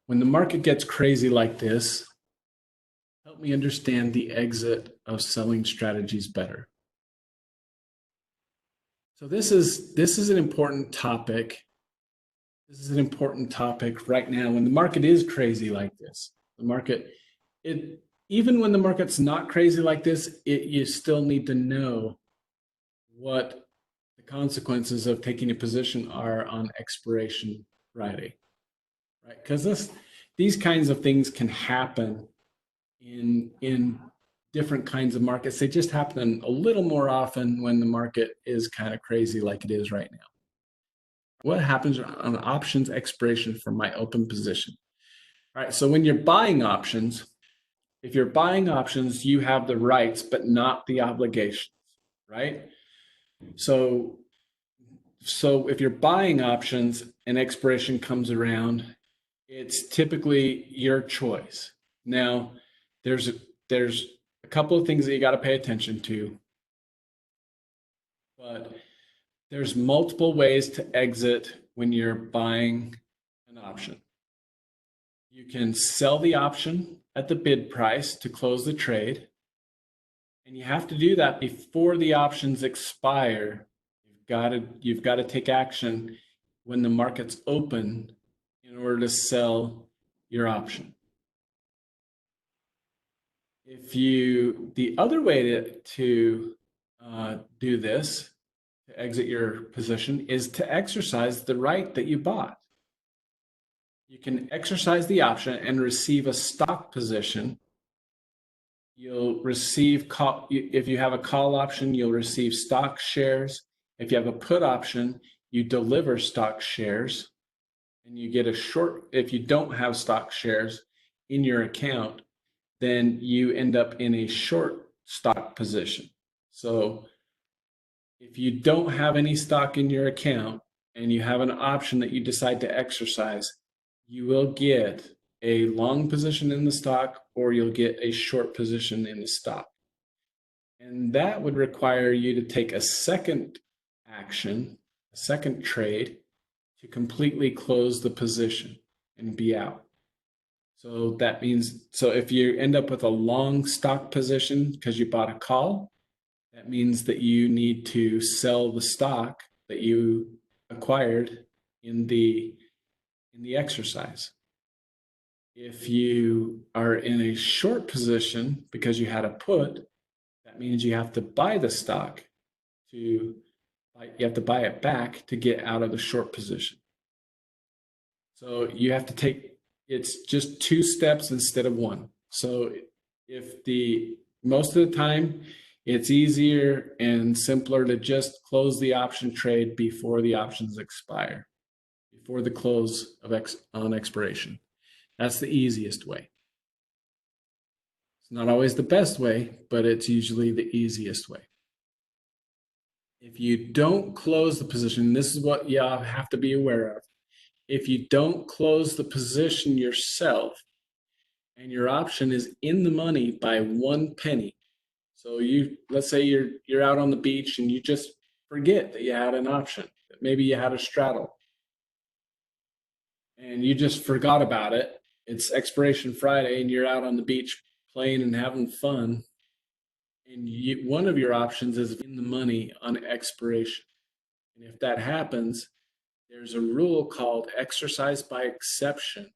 When the market gets crazy like this, help me understand the exit of selling strategies better. So this is an important topic. This is an important topic right now when the market is crazy like this. The market, even when the market's not crazy like this, you still need to know what the consequences of taking a position are on expiration Friday, right? Because these kinds of things can happen in different kinds of markets. They just happen a little more often when the market is kind of crazy like it is right now. What happens on options expiration for my open position? All right, so when you're buying options, if you're buying options, you have the rights but not the obligations, right? So if you're buying options and expiration comes around, it's typically your choice. Now, there's a couple of things that you got to pay attention to, but there's multiple ways to exit when you're buying an option. You can sell the option at the bid price to close the trade, and you have to do that before the options expire. You've got to take action when the market's open in order to sell your option. The other way to do this, to exit your position, is to exercise the right that you bought. You can exercise the option and receive a stock position. You'll receive if you have a call option, you'll receive stock shares. If you have a put option, you deliver stock shares, and you get a short. If you don't have stock shares in your account, then you end up in a short stock position. So if you don't have any stock in your account and you have an option that you decide to exercise, you will get a long position in the stock or you'll get a short position in the stock. And that would require you to take a second action, a second trade, to completely close the position and be out. So that means, so if you end up with a long stock position because you bought a call, that means that you need to sell the stock that you acquired in the exercise. If you are in a short position because you had a put, that means you have to buy the stock you have to buy it back to get out of the short position. So you have to take, it's just 2 steps instead of 1. So most of the time, it's easier and simpler to just close the option trade before the options expire, before the close on expiration. That's the easiest way. It's not always the best way, but it's usually the easiest way. If you don't close the position, this is what you have to be aware of. If you don't close the position yourself and your option is in the money by 1 penny, so let's say you're out on the beach and you just forget that you had an option, that maybe you had a straddle, and you just forgot about it. It's expiration Friday and you're out on the beach playing and having fun, and one of your options is in the money on expiration. And if that happens, there's a rule called exercise by exception.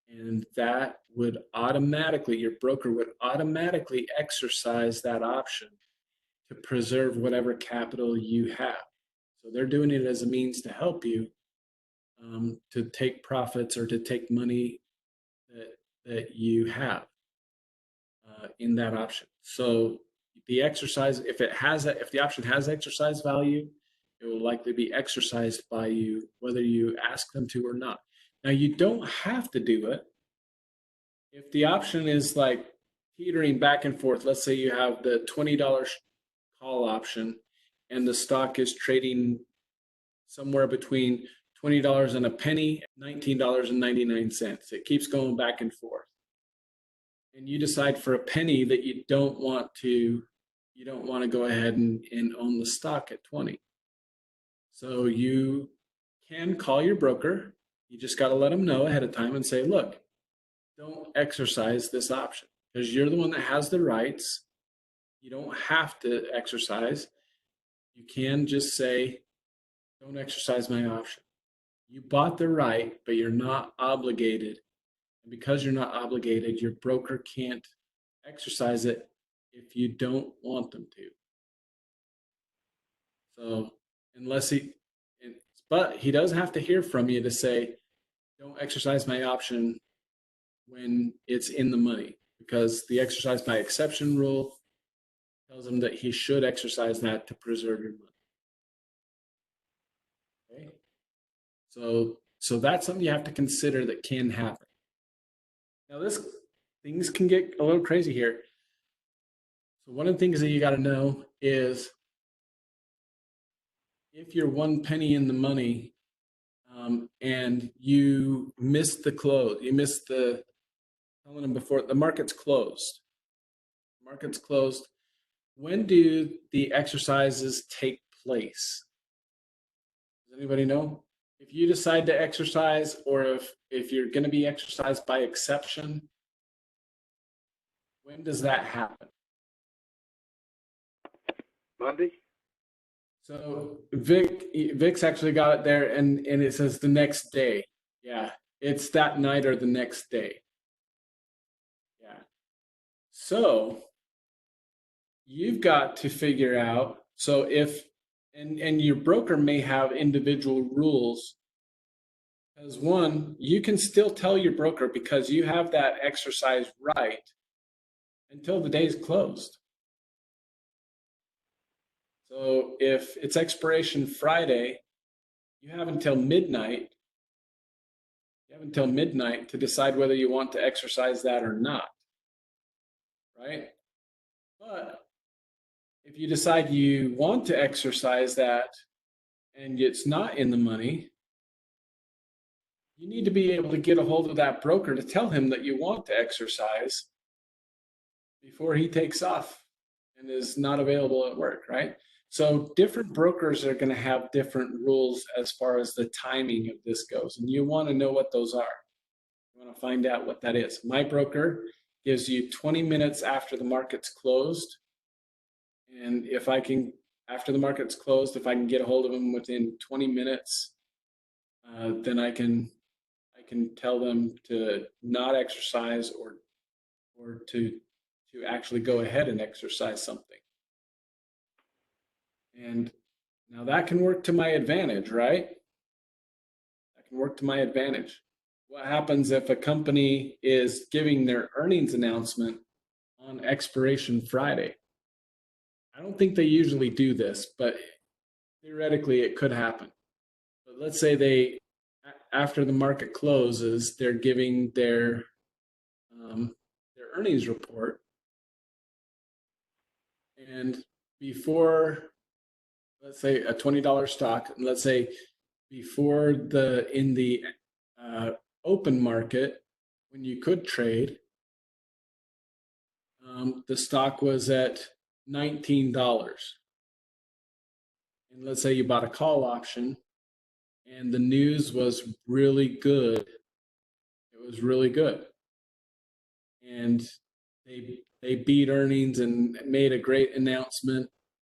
And that would automatically, your broker would automatically exercise that option to preserve whatever capital you have. So they're doing it as a means to help you to take profits or to take money that you have in that option. So the exercise, if the option has exercise value, it will likely be exercised by you, whether you ask them to or not. Now, you don't have to do it. If the option is like teetering back and forth, let's say you have the $20 call option and the stock is trading somewhere between $20 and a penny, $19.99. It keeps going back and forth. and you decide for a penny that you don't want to go ahead and own the stock at 20. So you can call your broker. You just got to let them know ahead of time and say, look, don't exercise this option because you're the one that has the rights. You don't have to exercise. You can just say, don't exercise my option. You bought the right, but you're not obligated. And because you're not obligated, your broker can't exercise it if you don't want them to. So unless but he does have to hear from you to say, don't exercise my option when it's in the money, because the exercise by exception rule tells him that he should exercise that to preserve your money. Okay? So that's something you have to consider that can happen. Now things can get a little crazy here. So one of the things that you got to know is if you're one penny in the money and you missed the close, you missed the telling them before the market's closed. Market's closed. When do the exercises take place? Does anybody know? If you decide to exercise, or if you're going to be exercised by exception, when does that happen? Monday. So Vic's actually got it there, and it says the next day. Yeah, it's that night or the next day. Yeah. So you've got to figure out. So if and your broker may have individual rules. As one, you can still tell your broker because you have that exercise right until the day's closed. So if it's expiration Friday, you have until midnight. You have until midnight to decide whether you want to exercise that or not. Right? But if you decide you want to exercise that and it's not in the money, you need to be able to get a hold of that broker to tell him that you want to exercise before he takes off and is not available at work, right? So different brokers are going to have different rules as far as the timing of this goes, and you want to know what those are. You want to find out what that is. My broker gives you 20 minutes after the market's closed, and if I can, after the market's closed, if I can get a hold of them within 20 minutes, then I can tell them to not exercise or to actually go ahead and exercise something. And now that can work to my advantage, right? That can work to my advantage. What happens if a company is giving their earnings announcement on expiration Friday? I don't think they usually do this, but theoretically it could happen. But let's say after the market closes, they're giving their earnings report, and before, let's say a $20 stock, and let's say before in the open market, when you could trade, the stock was at $19. And let's say you bought a call option and the news was really good. It was really good. And they beat earnings and made a great announcement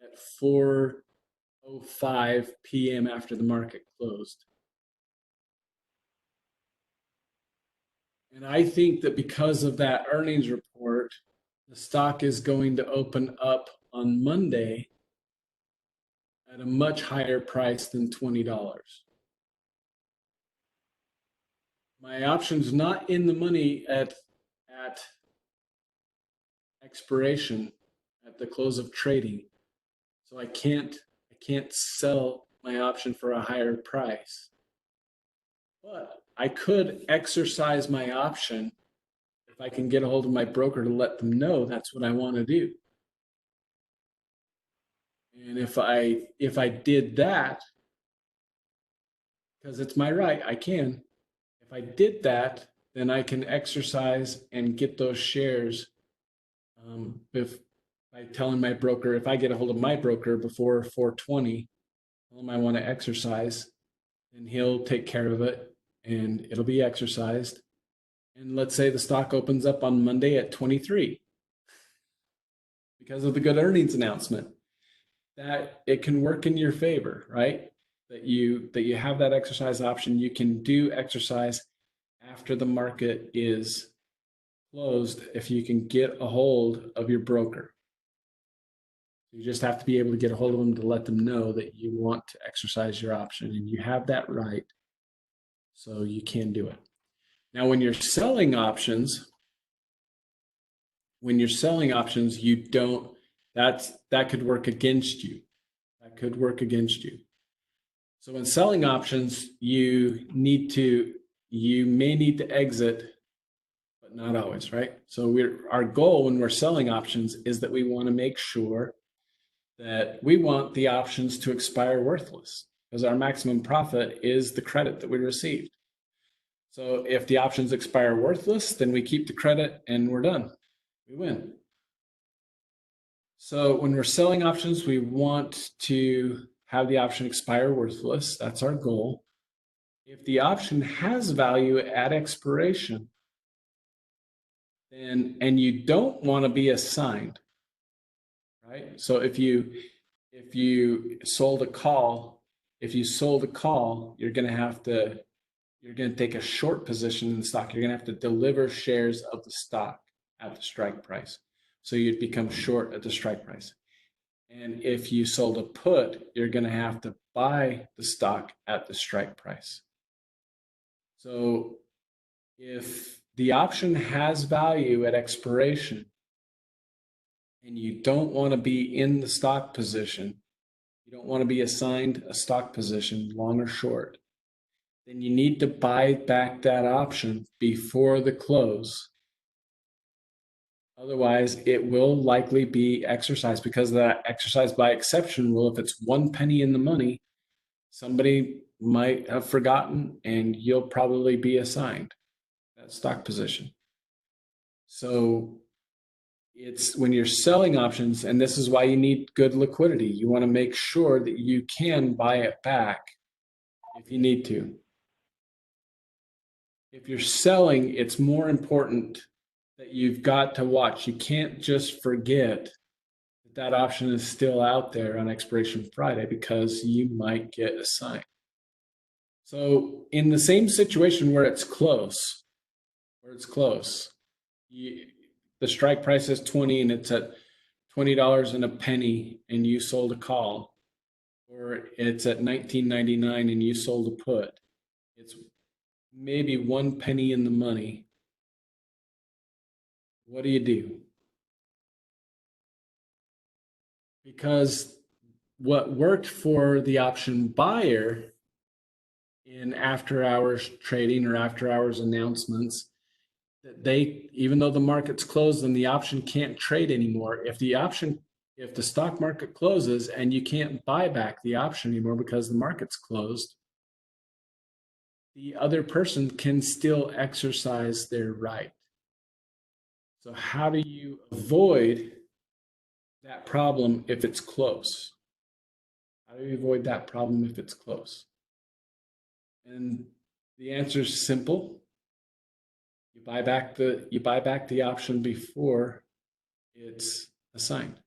at 4:05 p.m. after the market closed. And I think that because of that earnings report, the stock is going to open up on Monday at a much higher price than $20. My option's not in the money at expiration, at the close of trading. So I can't sell my option for a higher price. But I could exercise my option if I can get a hold of my broker to let them know that's what I want to do. And if I did that, because it's my right, I can. If I did that, then I can exercise and get those shares if by telling my broker, if I get a hold of my broker before 420, tell him I want to exercise, then he'll take care of it and it'll be exercised. And let's say the stock opens up on Monday at 23 because of the good earnings announcement, that it can work in your favor, right? That you have that exercise option. You can do exercise after the market is closed if you can get a hold of your broker. You just have to be able to get a hold of them to let them know that you want to exercise your option and you have that right. So you can do it. Now, when you're selling options, you don't, that could work against you. That could work against you. So when selling options, you may need to exit, but not always, right? So our goal when we're selling options is that we want to make sure that we want the options to expire worthless, because our maximum profit is the credit that we received. So if the options expire worthless, then we keep the credit and we're done. We win. So when we're selling options, we want to have the option expire worthless. That's our goal. If the option has value at expiration, then, and you don't want to be assigned, right? So if you sold a call, you're going to take a short position in the stock. You're going to have to deliver shares of the stock at the strike price. So you'd become short at the strike price. And if you sold a put, you're going to have to buy the stock at the strike price. So if the option has value at expiration and you don't want to be in the stock position, you don't want to be assigned a stock position, long or short, then you need to buy back that option before the close. Otherwise, it will likely be exercised, because that exercise by exception rule, if it's 1 penny in the money, somebody might have forgotten and you'll probably be assigned that stock position. So it's when you're selling options, and this is why you need good liquidity. You want to make sure that you can buy it back if you need to. If you're selling, it's more important that you've got to watch. You can't just forget that that option is still out there on expiration Friday, because you might get assigned. So in the same situation where it's close, the strike price is 20 and it's at $20 and a penny and you sold a call, or it's at $19.99 and you sold a put. It's maybe 1 penny in the money. What do you do? Because what worked for the option buyer in after hours trading or after hours announcements, that they, even though the market's closed and the option can't trade anymore, if the stock market closes and you can't buy back the option anymore because the market's closed, the other person can still exercise their right. So how do you avoid that problem if it's close? How do you avoid that problem if it's close? And the answer is simple. You buy back the option before it's assigned.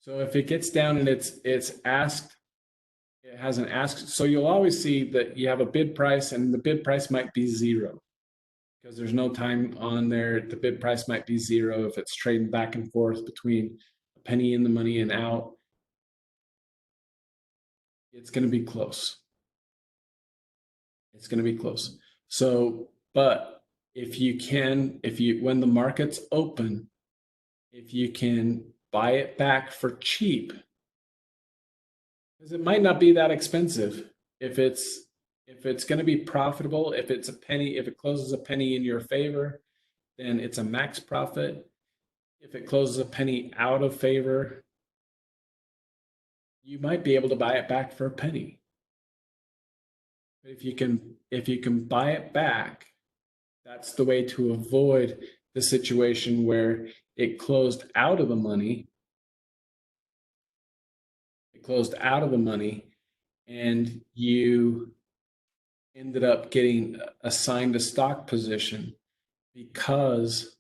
So if it gets down and it's asked, it hasn't asked. So you'll always see that you have a bid price, and the bid price might be zero because there's no time on there. The bid price might be zero if it's trading back and forth between a penny in the money and out. It's going to be close. It's going to be close. So, but when the market's open, if you can buy it back for cheap, because it might not be that expensive. If it's going to be profitable, if it closes a penny in your favor, then it's a max profit. If it closes a penny out of favor, you might be able to buy it back for a penny. If you can buy it back That's the way to avoid the situation where it closed out of the money. It closed out of the money, and you ended up getting assigned a stock position because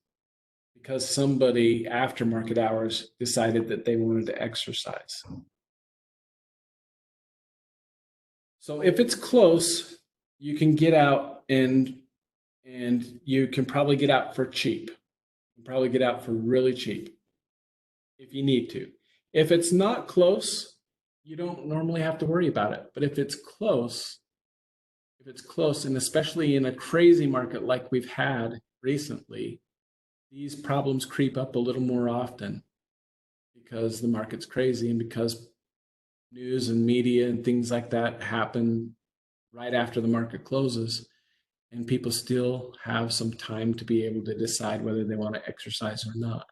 somebody after market hours decided that they wanted to exercise. So if it's close, you can get out and you can probably get out for cheap. You can probably get out for really cheap if you need to. If it's not close, you don't normally have to worry about it. But if it's close, and especially in a crazy market like we've had recently, these problems creep up a little more often because the market's crazy and because news and media and things like that happen right after the market closes, and people still have some time to be able to decide whether they want to exercise or not.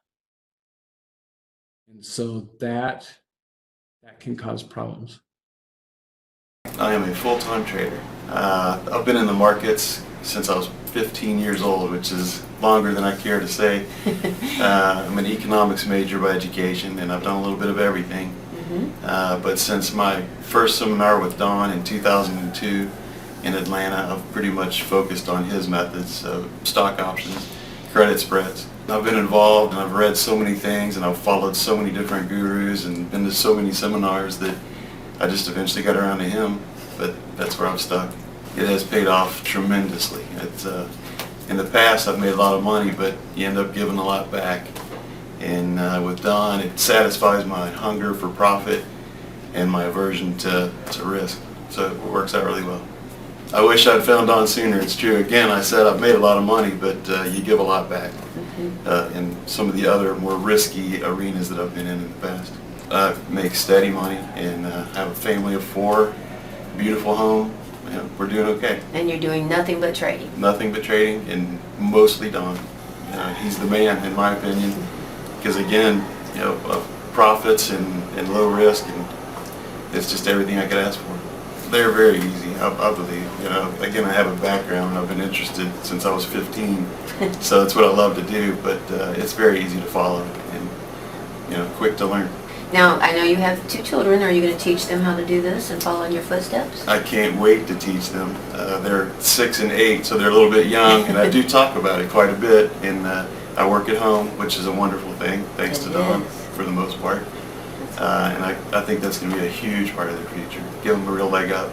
And so that can cause problems. I am a full-time trader. I've been in the markets since I was 15 years old, which is longer than I care to say. I'm an economics major by education, and I've done a little bit of everything. But since my first seminar with Don in 2002 in Atlanta, I've pretty much focused on his methods, so stock options, credit spreads. I've been involved and I've read so many things and I've followed so many different gurus and been to so many seminars that I just eventually got around to him, but that's where I'm stuck. It has paid off tremendously. In the past I've made a lot of money, but you end up giving a lot back. And with Don, it satisfies my hunger for profit and my aversion to risk. So it works out really well. I wish I'd found Don sooner. It's true. Again, I said I've made a lot of money, but you give a lot back in some of the other more risky arenas that I've been in the past. I make steady money and have a family of 4, beautiful home. We're doing okay. And you're doing nothing but trading? Nothing but trading, and mostly Don. He's the man, in my opinion, because again, profits and low risk, and it's just everything I could ask for. They're very easy, I believe. Again, I have a background. I've been interested since I was 15, so it's what I love to do. But it's very easy to follow and quick to learn. Now, I know you have 2 children. Are you going to teach them how to do this and follow in your footsteps? I can't wait to teach them. They're 6 and 8, so they're a little bit young, and I do talk about it quite a bit. And I work at home, which is a wonderful thing, thanks to Don, for the most part. And I think that's going to be a huge part of their future. Give them a real leg up.